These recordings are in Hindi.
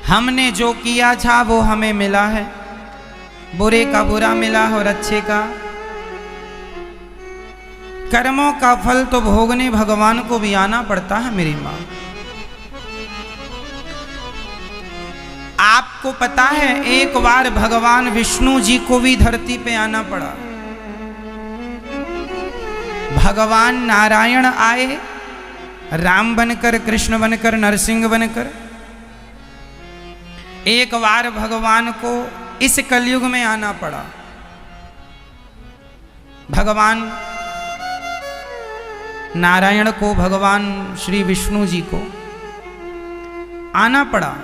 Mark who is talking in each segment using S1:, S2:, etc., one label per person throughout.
S1: हमने जो किया था वो हमें मिला है, बुरे का बुरा मिला और अच्छे का। कर्मों का फल तो भोगने भगवान को भी आना पड़ता है मेरी माँ। आपको पता है एक बार भगवान विष्णु जी को भी धरती पे आना पड़ा। भगवान नारायण आए राम बनकर, कृष्ण बनकर, नरसिंह बनकर। एक बार भगवान को इस कलयुग में आना पड़ा। भगवान नारायण को, भगवान श्री विष्णु जी को आना पड़ा।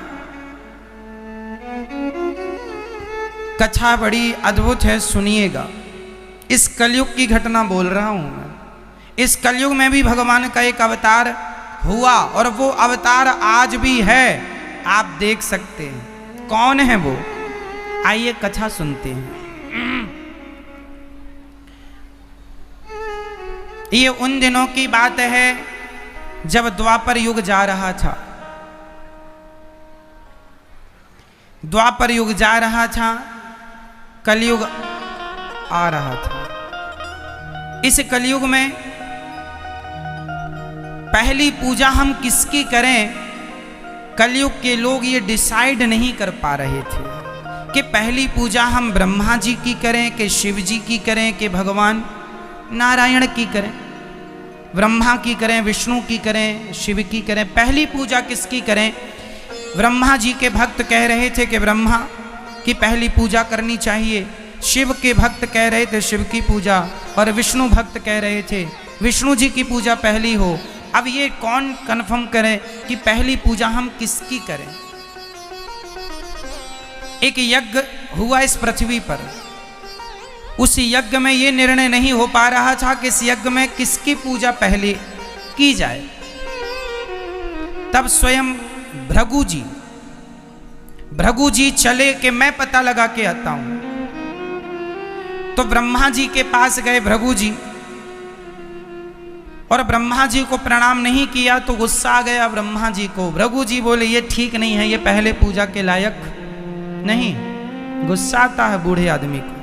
S1: कथा बड़ी अद्भुत है, सुनिएगा। इस कलयुग की घटना बोल रहा हूं मैं। इस कलयुग में भी भगवान का एक अवतार हुआ और वो अवतार आज भी है, आप देख सकते हैं। कौन है वो? आइए कथा सुनते हैं। ये उन दिनों की बात है जब द्वापर युग जा रहा था। द्वापर युग जा रहा था, कलयुग आ रहा था। इस कलयुग में पहली पूजा हम किसकी करें, कलयुग के लोग ये डिसाइड नहीं कर पा रहे थे कि पहली पूजा हम ब्रह्मा जी की करें कि शिव जी की करें कि भगवान नारायण की करें, ब्रह्मा की करें, विष्णु की करें, शिव की करें। पहली पूजा किसकी करें? ब्रह्मा जी के भक्त कह रहे थे कि ब्रह्मा की पहली पूजा करनी चाहिए, शिव के भक्त कह रहे थे शिव की पूजा, और विष्णु भक्त कह रहे थे विष्णु जी की पूजा पहली हो। अब ये कौन कन्फर्म करे कि पहली पूजा हम किसकी करें? एक यज्ञ हुआ इस पृथ्वी पर। उस यज्ञ में ये निर्णय नहीं हो पा रहा था कि इस यज्ञ में किसकी पूजा पहले की जाए। तब स्वयं भृगु जी चले कि मैं पता लगा के आता हूं। तो ब्रह्मा जी के पास गए भृगु जी, और ब्रह्मा जी को प्रणाम नहीं किया तो गुस्सा आ गया ब्रह्मा जी को। भृगु जी बोले ये ठीक नहीं है, ये पहले पूजा के लायक नहीं। गुस्सा आता है बूढ़े आदमी को।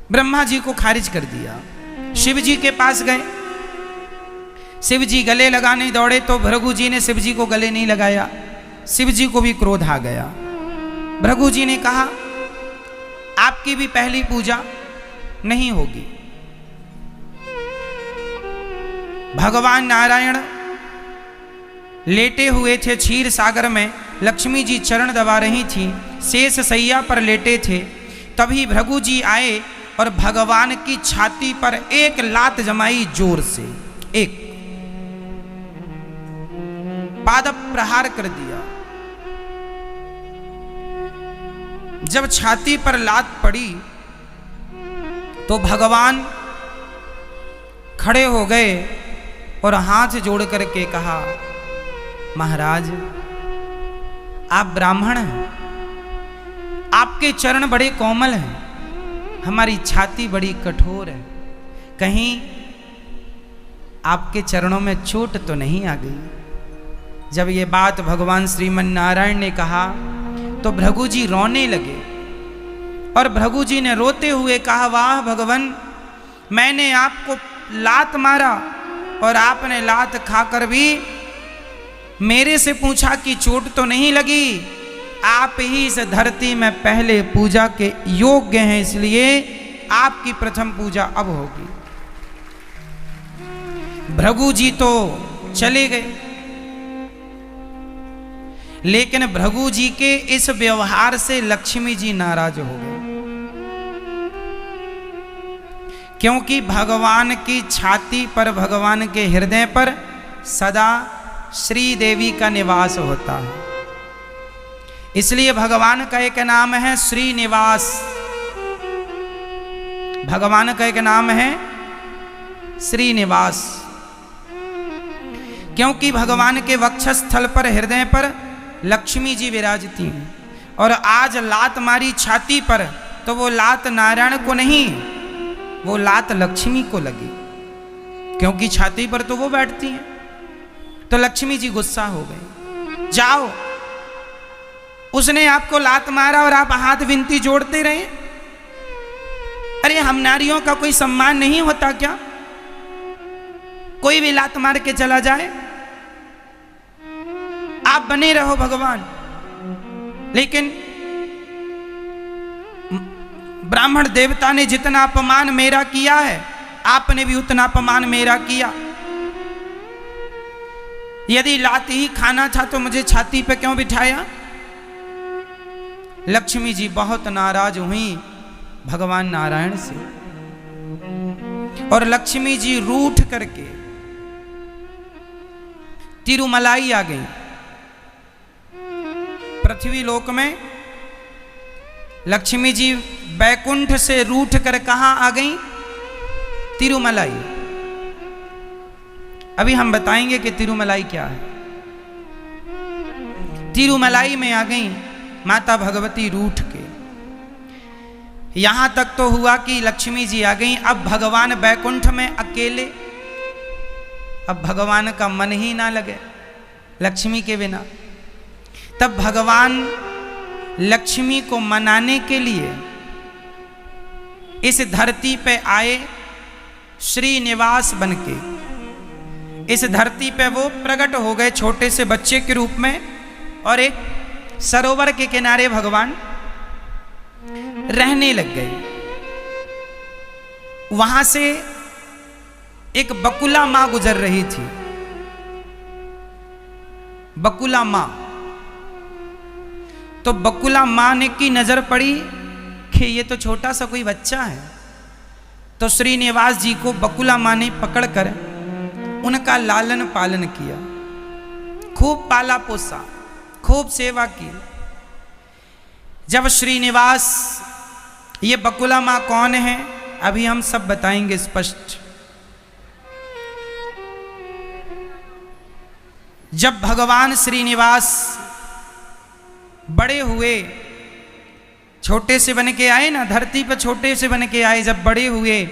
S1: ब्रह्मा जी को खारिज कर दिया। शिव जी के पास गए, शिव जी गले लगाने दौड़े तो भृगु जी ने शिव जी को गले नहीं लगाया। शिव जी को भी क्रोध आ गया। भृगु जी ने कहा आपकी भी पहली पूजा नहीं होगी। भगवान नारायण लेटे हुए थे क्षीर सागर में, लक्ष्मी जी चरण दबा रही थी, शेष सैया पर लेटे थे। तभी भृगु जी आए और भगवान की छाती पर एक लात जमाई जोर से, एक पाद प्रहार कर दिया। जब छाती पर लात पड़ी तो भगवान खड़े हो गए और हाथ जोड़ करके कहा महाराज आप ब्राह्मण हैं, आपके चरण बड़े कोमल हैं, हमारी छाती बड़ी कठोर है, कहीं आपके चरणों में चोट तो नहीं आ गई? जब ये बात भगवान श्रीमन नारायण ने कहा तो भृगु जी रोने लगे, और भृगु जी ने रोते हुए कहा वाह भगवान, मैंने आपको लात मारा और आपने लात खाकर भी मेरे से पूछा कि चोट तो नहीं लगी। आप ही इस धरती में पहले पूजा के योग्य हैं, इसलिए आपकी प्रथम पूजा अब होगी। भृगु जी तो चले गए, लेकिन भृगु जी के इस व्यवहार से लक्ष्मी जी नाराज हो गए, क्योंकि भगवान की छाती पर, भगवान के हृदय पर सदा श्री देवी का निवास होता है। इसलिए भगवान का एक नाम है श्रीनिवास। भगवान का एक नाम है श्रीनिवास, क्योंकि भगवान के वक्षस्थल पर, हृदय पर लक्ष्मी जी विराजती हैं। और आज लात मारी छाती पर तो वो लात नारायण को नहीं, वो लात लक्ष्मी को लगी, क्योंकि छाती पर तो वो बैठती हैं। तो लक्ष्मी जी गुस्सा हो गई। जाओ। उसने आपको लात मारा और आप हाथ विनती जोड़ते रहे। अरे हम नारियों का कोई सम्मान नहीं होता क्या? कोई भी लात मार के चला जाए, आप बने रहो भगवान। लेकिन ब्राह्मण देवता ने जितना अपमान मेरा किया है, आपने भी उतना अपमान मेरा किया। यदि लात ही खाना था तो मुझे छाती पे क्यों बिठाया? लक्ष्मी जी बहुत नाराज हुई भगवान नारायण से, और लक्ष्मी जी रूठ करके तिरुमलाई आ गई। पृथ्वी लोक में लक्ष्मी जी बैकुंठ से रूठ कर कहां आ गई? तिरुमलाई। अभी हम बताएंगे कि तिरुमलाई क्या है। तिरुमलाई में आ गई माता भगवती रूठ के। यहां तक तो हुआ कि लक्ष्मी जी आ गई, अब भगवान बैकुंठ में अकेले। अब भगवान का मन ही ना लगे लक्ष्मी के बिना। तब भगवान लक्ष्मी को मनाने के लिए इस धरती पे आए श्रीनिवास बनके। इस धरती पे वो प्रकट हो गए छोटे से बच्चे के रूप में, और एक सरोवर के किनारे भगवान रहने लग गए। वहां से एक बकुला मां गुजर रही थी। बकुला मां, तो बकुला मां ने की नजर पड़ी कि ये तो छोटा सा कोई बच्चा है। तो श्रीनिवास जी को बकुला मां ने पकड़कर उनका लालन पालन किया, खूब पाला पोसा, खूब सेवा की। जब श्रीनिवास, ये बकुला मां कौन है अभी हम सब बताएंगे स्पष्ट। जब भगवान श्रीनिवास बड़े हुए, छोटे से बन के आए ना, धरती पर छोटे से बन के आए, जब बड़े हुए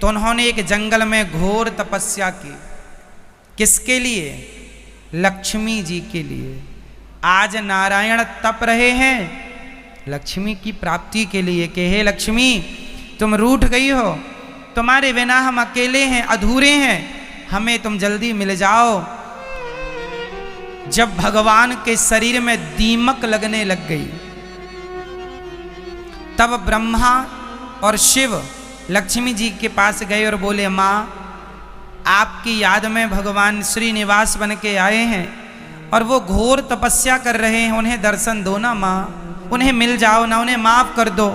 S1: तो उन्होंने एक जंगल में घोर तपस्या की। किसके लिए? लक्ष्मी जी के लिए। आज नारायण तप रहे हैं लक्ष्मी की प्राप्ति के लिए कि हे लक्ष्मी, तुम रूठ गई हो, तुम्हारे बिना हम अकेले हैं, अधूरे हैं, हमें तुम जल्दी मिल जाओ। जब भगवान के शरीर में दीमक लगने लग गई, तब ब्रह्मा और शिव लक्ष्मी जी के पास गए और बोले, माँ आपकी याद में भगवान श्रीनिवास बन के आए हैं और वो घोर तपस्या कर रहे हैं, उन्हें दर्शन दो ना माँ, उन्हें मिल जाओ ना, उन्हें माफ कर दो।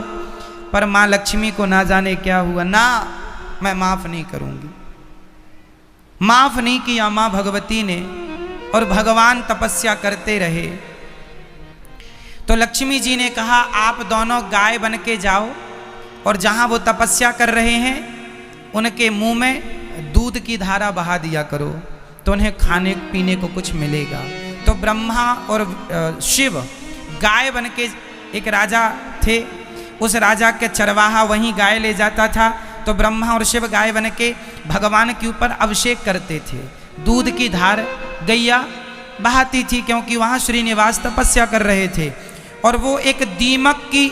S1: पर माँ लक्ष्मी को ना जाने क्या हुआ, ना मैं माफ नहीं करूंगी। माफ नहीं किया माँ भगवती ने, और भगवान तपस्या करते रहे। तो लक्ष्मी जी ने कहा, आप दोनों गाय बन के जाओ और जहां वो तपस्या कर रहे हैं उनके मुंह में दूध की धारा बहा दिया करो, तो उन्हें खाने पीने को कुछ मिलेगा। तो ब्रह्मा और शिव गाय बन के, एक राजा थे, उस राजा के चरवाहा वहीं गाय ले जाता था, तो ब्रह्मा और शिव गाय बन के भगवान के ऊपर अभिषेक करते थे। दूध की धार गैया बहाती थी, क्योंकि वहाँ श्रीनिवास तपस्या कर रहे थे। और वो एक दीमक की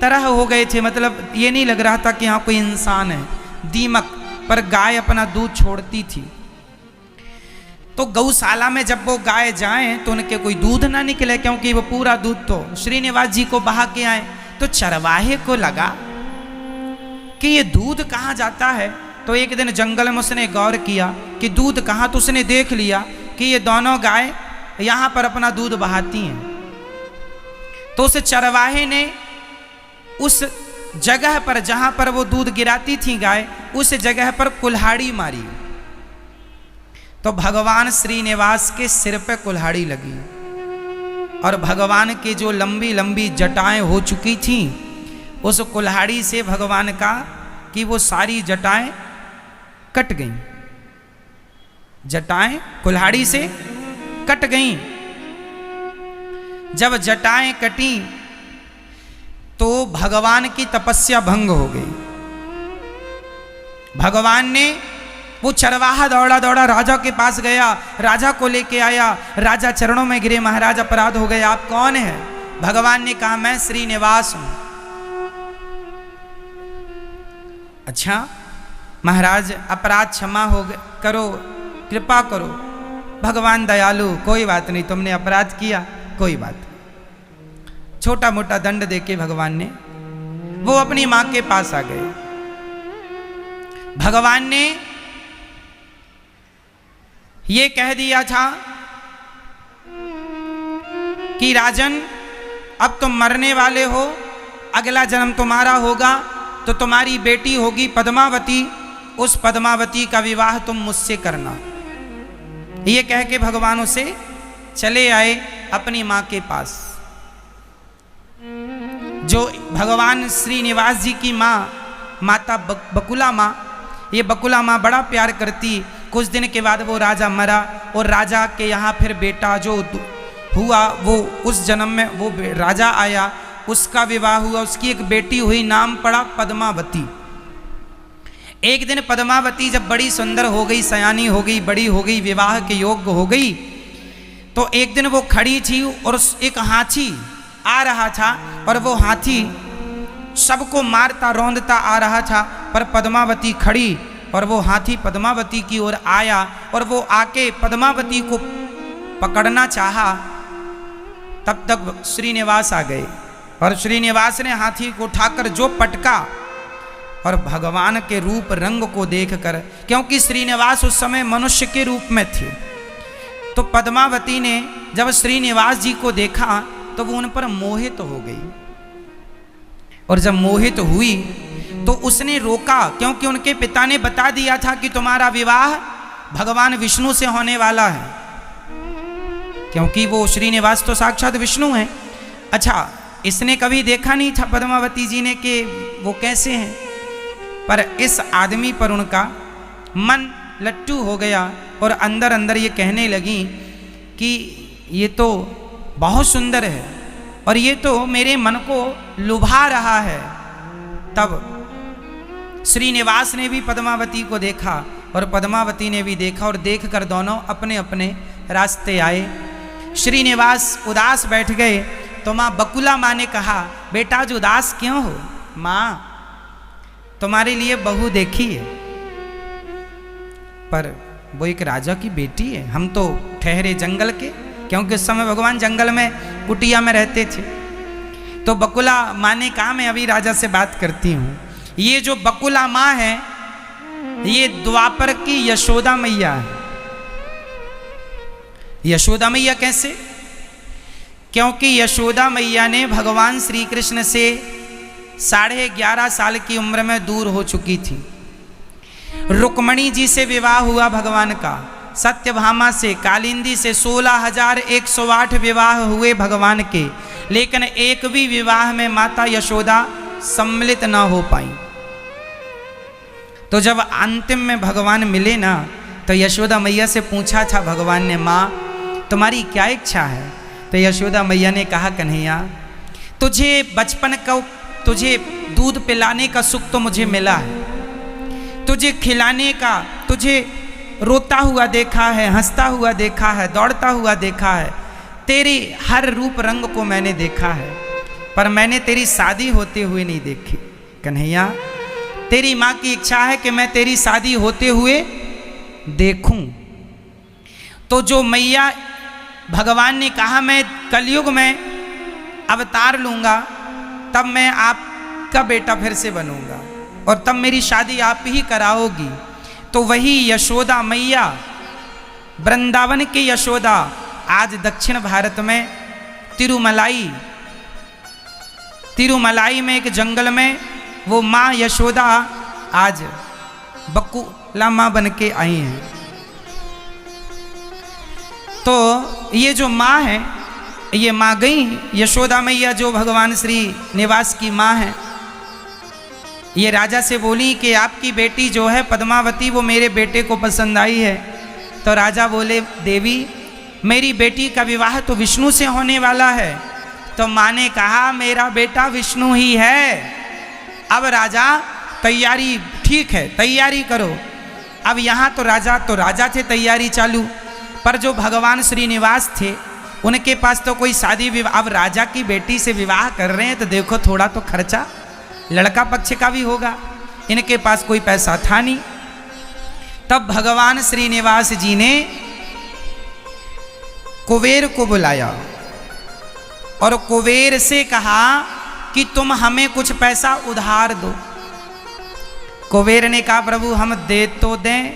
S1: तरह हो गए थे, मतलब ये नहीं लग रहा था कि यहाँ कोई इंसान है, दीमक। पर गाय अपना दूध छोड़ती थी। तो गौशाला में जब वो गाय जाएं तो उनके कोई दूध ना निकले, क्योंकि वो पूरा दूध तो श्रीनिवास जी को बहा के आए। तो चरवाहे को लगा कि ये दूध कहाँ जाता है। तो एक दिन जंगल में उसने गौर किया कि दूध कहाँ, तो उसने देख लिया कि ये दोनों गाय यहाँ पर अपना दूध बहाती हैं। तो उस चरवाहे ने उस जगह पर जहाँ पर वो दूध गिराती थी गाय, उस जगह पर कुल्हाड़ी मारी। तो भगवान श्रीनिवास के सिर पे कुल्हाड़ी लगी, और भगवान की जो लंबी लंबी जटाएं हो चुकी थी, उस कुल्हाड़ी से भगवान का कि वो सारी जटाएं कट गईं। जटाएं कुल्हाड़ी से कट गईं। जब जटाएं कटी तो भगवान की तपस्या भंग हो गई। भगवान ने वो चरवाहा दौड़ा दौड़ा राजा के पास गया, राजा को लेके आया, राजा चरणों में गिरे, महाराज अपराध हो गया, आप कौन हैं? भगवान ने कहा मैं श्रीनिवास हूं। अच्छा महाराज अपराध क्षमा करो, कृपा करो। भगवान दयालु, कोई बात नहीं, तुमने अपराध किया, कोई बात नहीं। छोटा मोटा दंड देके भगवान ने, वो अपनी मां के पास आ गए। भगवान ने ये कह दिया था कि राजन अब तुम मरने वाले हो, अगला जन्म तुम्हारा होगा तो तुम्हारी बेटी होगी पद्मावती, उस पद्मावती का विवाह तुम मुझसे करना। ये कह के भगवान उसे चले आए अपनी मां के पास। जो भगवान श्रीनिवास जी की मां, माता बकुला मां, ये बकुला मां बड़ा प्यार करती। कुछ दिन के बाद वो राजा मरा और राजा के यहाँ फिर बेटा जो हुआ, वो उस जन्म में वो राजा आया, उसका विवाह हुआ, उसकी एक बेटी हुई, नाम पड़ा पद्मावती। एक दिन पद्मावती जब बड़ी सुंदर हो गई, सयानी हो गई, बड़ी हो गई, विवाह के योग्य हो गई, तो एक दिन वो खड़ी थी और एक हाथी आ रहा था और वो हाथी सबको मारता रौंदता आ रहा था, पर पद्मावती खड़ी और वो हाथी पद्मावती की ओर आया और वो आके पद्मावती को पकड़ना चाहा। तब तक श्रीनिवास आ गए और श्रीनिवास ने हाथी को उठाकर जो पटका, और भगवान के रूप रंग को देखकर, क्योंकि श्रीनिवास उस समय मनुष्य के रूप में थे, तो पद्मावती ने जब श्रीनिवास जी को देखा तो वो उन पर मोहित हो गई। और जब मोहित हुई तो उसने रोका, क्योंकि उनके पिता ने बता दिया था कि तुम्हारा विवाह भगवान विष्णु से होने वाला है, क्योंकि वो श्रीनिवास तो साक्षात विष्णु हैं। अच्छा, इसने कभी देखा नहीं था पद्मावती जी ने कि वो कैसे हैं, पर इस आदमी पर उनका मन लट्टू हो गया और अंदर अंदर ये कहने लगी कि ये तो बहुत सुंदर है और ये तो मेरे मन को लुभा रहा है। तब श्रीनिवास ने भी पद्मावती को देखा और पद्मावती ने भी देखा, और देखकर दोनों अपने अपने रास्ते आए। श्रीनिवास उदास बैठ गए तो माँ बकुला माँ ने कहा, बेटा आज उदास क्यों हो? माँ तुम्हारे लिए बहू देखी है, पर वो एक राजा की बेटी है, हम तो ठहरे जंगल के, क्योंकि उस समय भगवान जंगल में कुटिया में रहते थे। तो बकुला माँ ने कहा मैं अभी राजा से बात करती हूँ। ये जो बकुला माँ है ये द्वापर की यशोदा मैया है। यशोदा मैया कैसे? क्योंकि यशोदा मैया ने भगवान श्री कृष्ण से 11.5 साल की उम्र में दूर हो चुकी थी। रुक्मणी जी से विवाह हुआ भगवान का, सत्यभामा से, कालिंदी से 16,108 विवाह हुए भगवान के, लेकिन एक भी विवाह में माता यशोदा सम्मिलित ना हो पाई। तो जब अंतिम में भगवान मिले ना, तो यशोदा मैया से पूछा था भगवान ने, माँ तुम्हारी क्या इच्छा है? तो यशोदा मैया ने कहा, कन्हैया तुझे बचपन का, तुझे दूध पिलाने का सुख तो मुझे मिला है, तुझे खिलाने का, तुझे रोता हुआ देखा है, हंसता हुआ देखा है, दौड़ता हुआ देखा है, तेरे हर रूप रंग को मैंने देखा है, पर मैंने तेरी शादी होते हुए नहीं देखी। कन्हैया तेरी माँ की इच्छा है कि मैं तेरी शादी होते हुए देखूं। तो जो मैया, भगवान ने कहा मैं कलयुग में अवतार लूँगा, तब मैं आपका बेटा फिर से बनूंगा और तब मेरी शादी आप ही कराओगी। तो वही यशोदा मैया, वृंदावन के यशोदा, आज दक्षिण भारत में तिरुमलाई में एक जंगल में वो माँ यशोदा आज बकुला माँ बन के आई हैं। तो ये जो माँ है, ये माँ गई यशोदा मैया, जो भगवान श्री निवास की माँ है, ये राजा से बोली कि आपकी बेटी जो है पद्मावती, वो मेरे बेटे को पसंद आई है। तो राजा बोले, देवी मेरी बेटी का विवाह तो विष्णु से होने वाला है। तो माँ ने कहा, मेरा बेटा विष्णु ही है। अब राजा तैयारी, ठीक है तैयारी करो। अब यहाँ तो राजा थे, तैयारी चालू, पर जो भगवान श्रीनिवास थे उनके पास तो कोई शादी विवाह, अब राजा की बेटी से विवाह कर रहे हैं तो देखो थोड़ा तो खर्चा लड़का पक्ष का भी होगा, इनके पास कोई पैसा था नहीं। तब भगवान श्रीनिवास जी ने कुबेर को बुलाया और कुबेर से कहा कि तुम हमें कुछ पैसा उधार दो। कुबेर ने कहा प्रभु हम दे तो दें,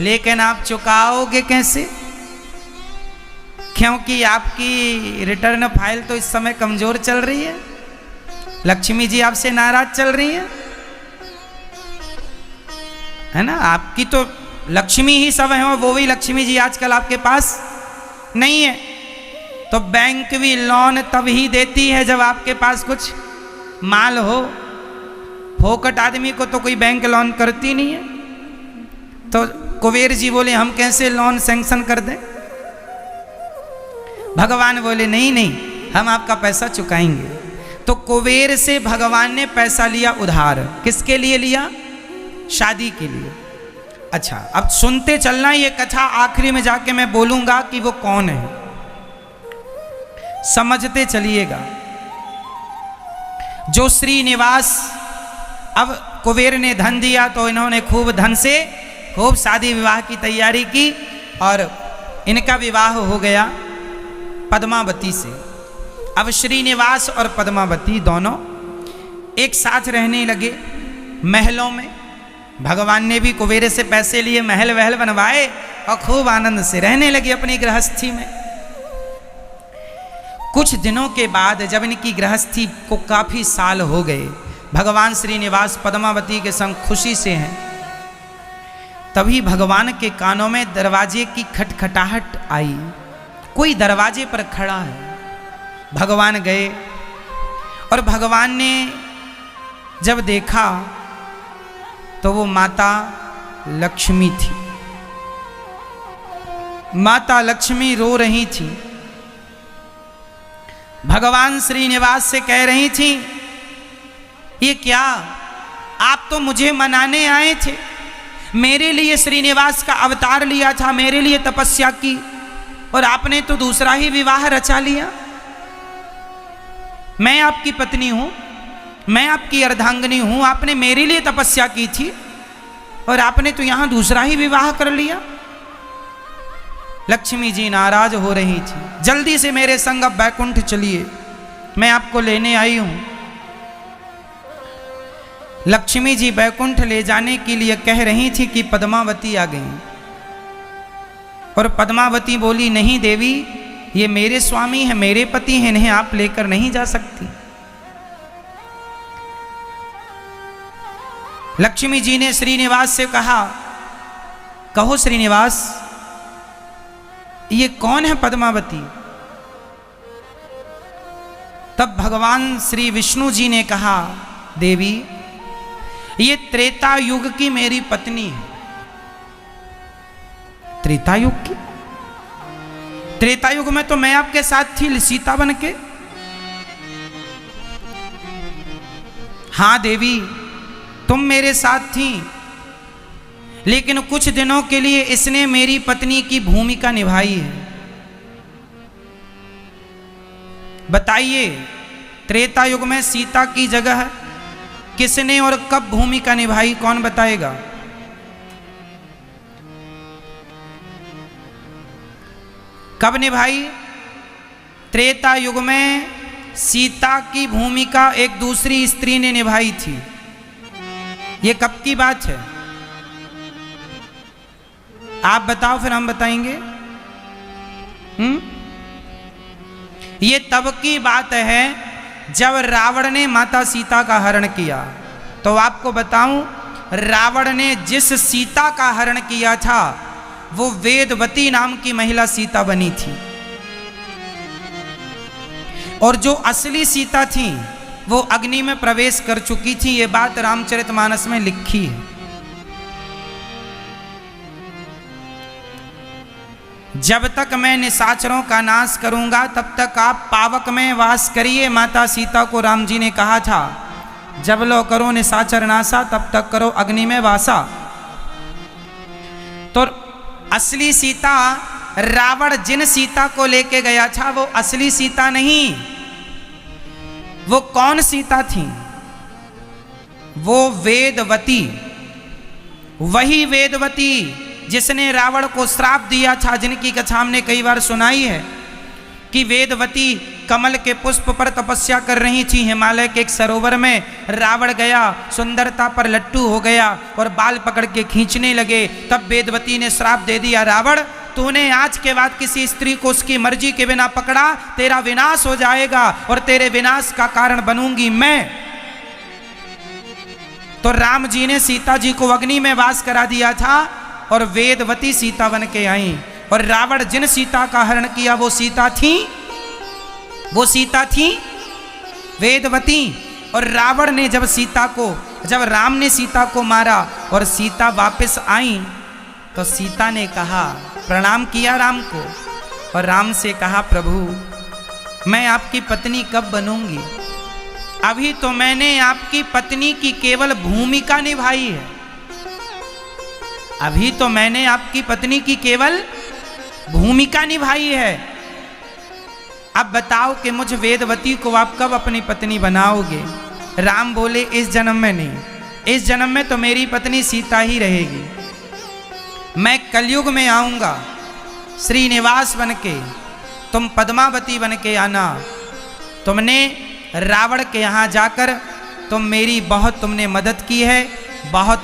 S1: लेकिन आप चुकाओगे कैसे, क्योंकि आपकी रिटर्न फाइल तो इस समय कमजोर चल रही है, लक्ष्मी जी आपसे नाराज चल रही है ना, आपकी तो लक्ष्मी ही सब है, वो भी लक्ष्मी जी आजकल आपके पास नहीं है। तो बैंक भी लोन तब ही देती है जब आपके पास कुछ माल हो, फोकट आदमी को तो कोई बैंक लोन करती नहीं है। तो कुबेर जी बोले हम कैसे लोन सैंक्शन कर दें। भगवान बोले नहीं नहीं, हम आपका पैसा चुकाएंगे। तो कुबेर से भगवान ने पैसा लिया उधार, किसके लिए लिया, शादी के लिए। अच्छा अब सुनते चलना, ये कथा आखिरी में जाके मैं बोलूंगा कि वो कौन है, समझते चलिएगा। जो श्रीनिवास, अब कुबेर ने धन दिया तो इन्होंने खूब धन से खूब शादी विवाह की तैयारी की और इनका विवाह हो गया पद्मावती से। अब श्रीनिवास और पद्मावती दोनों एक साथ रहने लगे महलों में। भगवान ने भी कुबेर से पैसे लिए, महल वहल बनवाए और खूब आनंद से रहने लगे अपनी गृहस्थी में। कुछ दिनों के बाद जब इनकी गृहस्थी को काफी साल हो गए, भगवान श्रीनिवास पद्मावती के संग खुशी से हैं, तभी भगवान के कानों में दरवाजे की खटखटाहट आई। कोई दरवाजे पर खड़ा है। भगवान गए और भगवान ने जब देखा तो वो माता लक्ष्मी थी। माता लक्ष्मी रो रही थी। भगवान श्रीनिवास से कह रही थी ये क्या, आप तो मुझे मनाने आए थे, मेरे लिए श्रीनिवास का अवतार लिया था, मेरे लिए तपस्या की, और आपने तो दूसरा ही विवाह रचा लिया। मैं आपकी पत्नी हूं, मैं आपकी अर्धांगिनी हूं, आपने मेरे लिए तपस्या की थी और आपने तो यहां दूसरा ही विवाह कर लिया। लक्ष्मी जी नाराज हो रही थी। जल्दी से मेरे संग अब बैकुंठ चलिए, मैं आपको लेने आई हूं। लक्ष्मी जी बैकुंठ ले जाने के लिए कह रही थी कि पद्मावती आ गई, और पद्मावती बोली नहीं देवी, ये मेरे स्वामी हैं, मेरे पति हैं, इन्हें आप लेकर नहीं जा सकती। लक्ष्मी जी ने श्रीनिवास से कहा कहो श्रीनिवास, ये कौन है पद्मावती। तब भगवान श्री विष्णु जी ने कहा देवी, ये त्रेता युग की मेरी पत्नी है। त्रेता युग की? त्रेता युग में तो मैं आपके साथ थी सीता बन के। हाँ देवी, तुम मेरे साथ थी, लेकिन कुछ दिनों के लिए इसने मेरी पत्नी की भूमिका निभाई है। बताइए, त्रेता युग में सीता की जगह किसने और कब भूमिका निभाई, कौन बताएगा? कब निभाई? त्रेता युग में सीता की भूमिका एक दूसरी स्त्री ने निभाई थी। ये कब की बात है? आप बताओ, फिर हम बताएंगे। ये तब की बात है जब रावण ने माता सीता का हरण किया। तो आपको बताऊं, रावण ने जिस सीता का हरण किया था वो वेदवती नाम की महिला सीता बनी थी, और जो असली सीता थी वो अग्नि में प्रवेश कर चुकी थी। ये बात रामचरितमानस में लिखी है। जब तक मैं निशाचरों का नाश करूंगा तब तक आप पावक में वास करिए, माता सीता को राम जी ने कहा था। जब लो करो निशाचर नासा, तब तक करो अग्नि में वासा। असली सीता, रावण जिन सीता को लेके गया था वो असली सीता नहीं। वो कौन सीता थी? वो वेदवती, वही वेदवती जिसने रावण को श्राप दिया था, जिनकी कथा हमने कई बार सुनाई है कि वेदवती कमल के पुष्प पर तपस्या कर रही थी हिमालय के एक सरोवर में। रावण गया, सुंदरता पर लट्टू हो गया और बाल पकड़ के खींचने लगे। तब वेदवती ने श्राप दे दिया, रावण तूने आज के बाद किसी स्त्री को उसकी मर्जी के बिना पकड़ा, तेरा विनाश हो जाएगा और तेरे विनाश का कारण बनूंगी मैं। तो राम जी ने सीता जी को अग्नि में वास करा दिया था और वेदवती सीता बन के आई। और रावण जिन सीता का हरण किया वो सीता थी वेदवती। और रावण ने जब राम ने सीता को मारा और सीता वापस आई तो सीता ने कहा, प्रणाम किया राम को और राम से कहा, प्रभु मैं आपकी पत्नी कब बनूंगी? अभी तो मैंने आपकी पत्नी की केवल भूमिका निभाई है। अभी तो मैंने आपकी पत्नी की केवल भूमिका निभाई है। अब बताओ कि मुझ वेदवती को आप कब अपनी पत्नी बनाओगे? राम बोले, इस जन्म में नहीं, इस जन्म में तो मेरी पत्नी सीता ही रहेगी। मैं कलयुग में आऊंगा श्रीनिवास बन के, तुम पद्मावती बन के आना। तुमने रावण के यहाँ जाकर तुमने मदद की है, बहुत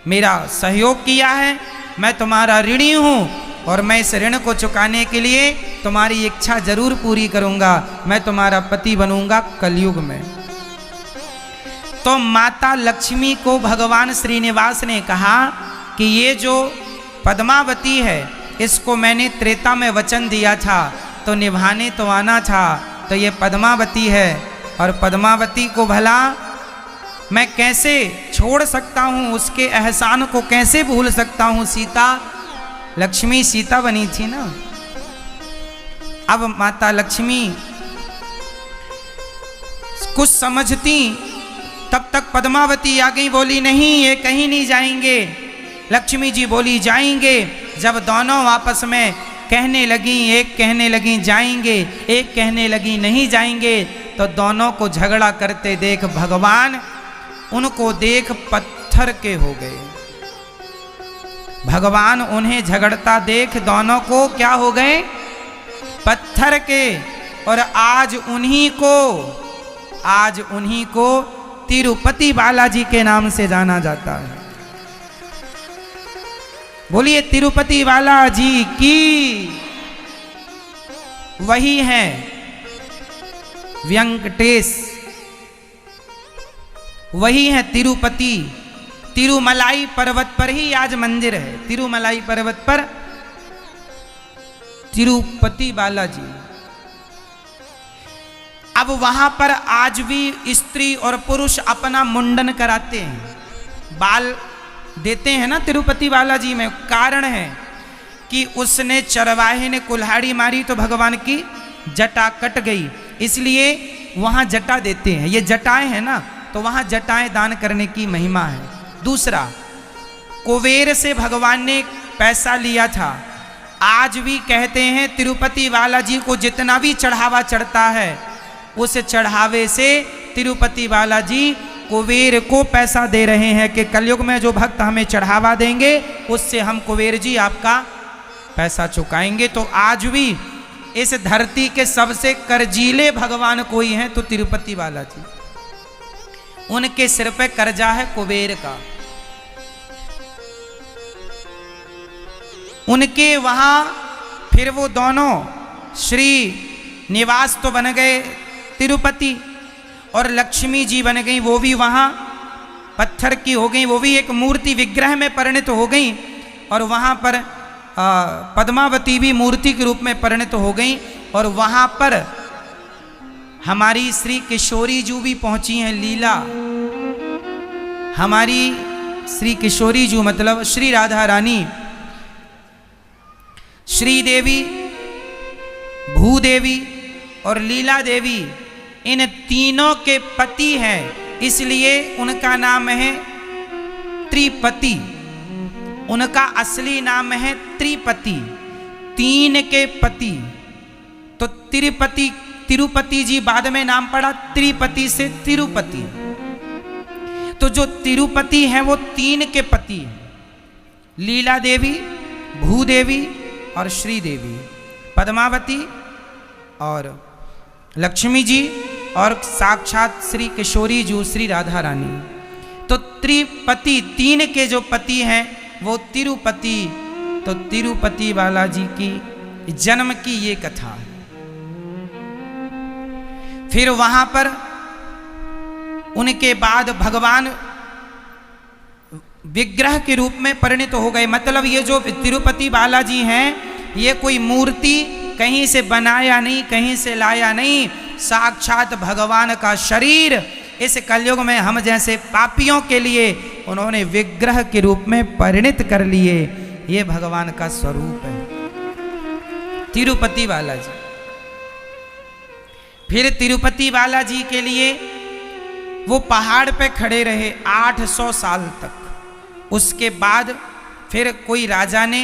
S1: मेरा सहयोग किया है। मैं तुम्हारा ऋणी हूँ और मैं इस ऋण को चुकाने के लिए तुम्हारी इच्छा जरूर पूरी करूंगा। मैं तुम्हारा पति बनूंगा कलयुग में। तो माता लक्ष्मी को भगवान श्रीनिवास ने कहा कि ये जो पद्मावती है इसको मैंने त्रेता में वचन दिया था तो निभाने तो आना था। तो ये पद्मावती है और पद्मावती को भला मैं कैसे छोड़ सकता हूँ, उसके एहसान को कैसे भूल सकता हूँ? लक्ष्मी सीता बनी थी ना। अब माता लक्ष्मी कुछ समझती, तब तक पद्मावती आ गई, बोली नहीं ये कहीं नहीं जाएंगे। लक्ष्मी जी बोली जाएंगे। जब दोनों आपस में कहने लगी, एक कहने लगी जाएंगे, एक कहने लगी नहीं जाएंगे, तो दोनों को झगड़ा करते देख भगवान उनको देख पत्थर के हो गए। भगवान उन्हें झगड़ता देख दोनों को क्या हो गए? पत्थर के। और आज उन्हीं को तिरुपति बालाजी के नाम से जाना जाता है। बोलिए तिरुपति बालाजी की। वही है वेंकटेश, वही है तिरुपति। तिरुमलाई पर्वत पर ही आज मंदिर है। तिरुमलाई पर्वत पर तिरुपति बालाजी। अब वहां पर आज भी स्त्री और पुरुष अपना मुंडन कराते हैं, बाल देते हैं ना तिरुपति बालाजी में। कारण है कि उसने चरवाहे ने कुल्हाड़ी मारी तो भगवान की जटा कट गई, इसलिए वहां जटा देते हैं। ये जटाएं हैं ना, तो वहां जटाएं दान करने की महिमा है। दूसरा, कुबेर से भगवान ने पैसा लिया था। आज भी कहते हैं तिरुपति बालाजी को जितना भी चढ़ावा चढ़ता है उस चढ़ावे से तिरुपति बालाजी कुबेर को पैसा दे रहे हैं कि कलयुग में जो भक्त हमें चढ़ावा देंगे उससे हम कुबेर जी आपका पैसा चुकाएंगे। तो आज भी इस धरती के सबसे कर्जीले भगवान कोई हैं तो तिरुपति बालाजी। उनके सिर पे कर्जा है कुबेर का। उनके वहां फिर वो दोनों श्री निवास तो बन गए तिरुपति और लक्ष्मी जी बन गई, वो भी वहां पत्थर की हो गई, वो भी एक मूर्ति विग्रह में परिणत हो गई। और वहां पर पद्मावती भी मूर्ति के रूप में परिणत हो गई। और वहां पर हमारी श्री किशोरी जू भी पहुंची हैं लीला। हमारी श्री किशोरी जू मतलब श्री राधा रानी, श्री देवी, भूदेवी और लीला देवी, इन तीनों के पति हैं, इसलिए उनका नाम है त्रिपति। उनका असली नाम है त्रिपति, तीन के पति। तो तिरुपति जी बाद में नाम पड़ा त्रिपति से तिरुपति। तो जो तिरुपति है वो तीन के पति हैं, लीला देवी, भूदेवी और श्री देवी, पद्मावती और लक्ष्मी जी और साक्षात श्री किशोरी जी श्री राधा रानी। तो त्रिपति तीन के जो पति हैं वो तिरुपति। तो तिरुपति बालाजी की जन्म की ये कथा है। फिर वहां पर उनके बाद भगवान विग्रह के रूप में परिणत हो गए। मतलब ये जो तिरुपति बालाजी हैं ये कोई मूर्ति कहीं से बनाया नहीं, कहीं से लाया नहीं, साक्षात भगवान का शरीर इस कलयुग में हम जैसे पापियों के लिए उन्होंने विग्रह के रूप में परिणत कर लिए। ये भगवान का स्वरूप है तिरुपति बालाजी। फिर तिरुपति बालाजी के लिए वो पहाड़ पे खड़े रहे 800 साल तक। उसके बाद फिर कोई राजा ने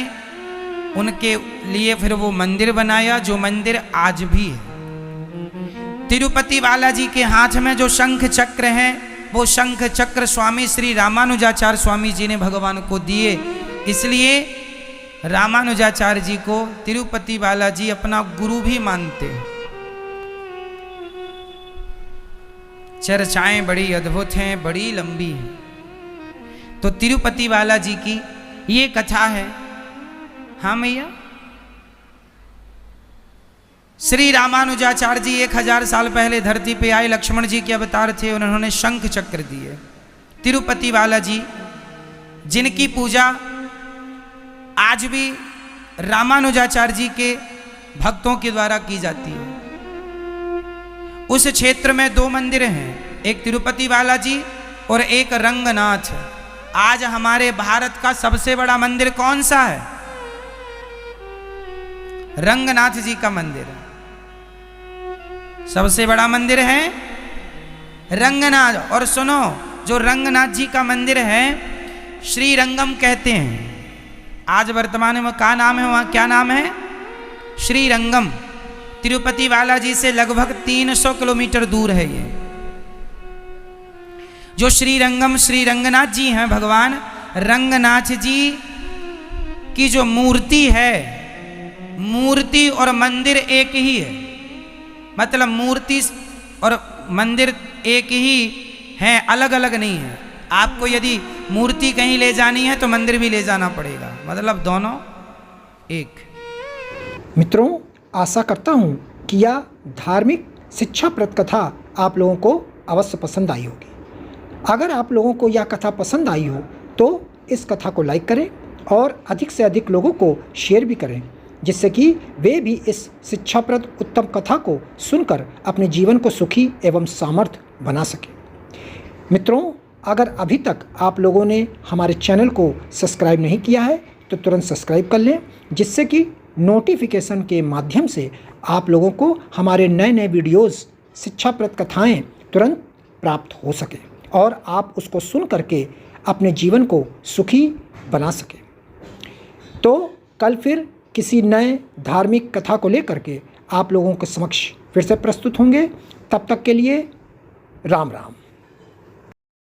S1: उनके लिए फिर वो मंदिर बनाया, जो मंदिर आज भी है। तिरुपति बालाजी के हाथ में जो शंख चक्र है वो शंख चक्र स्वामी श्री रामानुजाचार्य स्वामी जी ने भगवान को दिए। इसलिए रामानुजाचार्य जी को तिरुपति बालाजी अपना गुरु भी मानते हैं। चर्चाएं बड़ी अद्भुत हैं, बड़ी लंबी हैं। तो तिरुपति बालाजी की ये कथा है। हाँ मैया, श्री रामानुजाचार्य जी 1000 साल पहले धरती पे आए, लक्ष्मण जी के अवतार थे, उन्होंने शंख चक्र दिए। तिरुपति बालाजी जिनकी पूजा आज भी रामानुजाचार्य जी के भक्तों के द्वारा की जाती है। उस क्षेत्र में 2 मंदिर हैं, एक तिरुपति बालाजी और एक रंगनाथ। आज हमारे भारत का सबसे बड़ा मंदिर कौन सा है? रंगनाथ जी का मंदिर सबसे बड़ा मंदिर है रंगनाथ। और सुनो, जो रंगनाथ जी का मंदिर है श्री रंगम कहते हैं। आज वर्तमान में क्या नाम है वहाँ? क्या नाम है? श्री रंगम। तिरुपति बालाजी से लगभग 300 किलोमीटर दूर है ये। जो श्री रंगम श्री रंगनाथ जी हैं, भगवान रंगनाथ जी की जो मूर्ति है, मूर्ति और मंदिर एक ही है। मतलब मूर्ति और मंदिर एक ही हैं, अलग अलग नहीं है। आपको यदि मूर्ति कहीं ले जानी है तो मंदिर भी ले जाना पड़ेगा, मतलब दोनों एक।
S2: मित्रों, आशा करता हूँ कि यह धार्मिक शिक्षाप्रद कथा आप लोगों को अवश्य पसंद आई होगी। अगर आप लोगों को यह कथा पसंद आई हो तो इस कथा को लाइक करें और अधिक से अधिक लोगों को शेयर भी करें, जिससे कि वे भी इस शिक्षाप्रद उत्तम कथा को सुनकर अपने जीवन को सुखी एवं सामर्थ्य बना सकें। मित्रों, अगर अभी तक आप लोगों ने हमारे चैनल को सब्सक्राइब नहीं किया है तो तुरंत सब्सक्राइब कर लें, जिससे कि नोटिफिकेशन के माध्यम से आप लोगों को हमारे नए नए वीडियोस, शिक्षाप्रद कथाएं तुरंत प्राप्त हो सके और आप उसको सुन करके अपने जीवन को सुखी बना सकें। तो कल फिर किसी नए धार्मिक कथा को लेकर के आप लोगों के समक्ष फिर से प्रस्तुत होंगे। तब तक के लिए राम राम।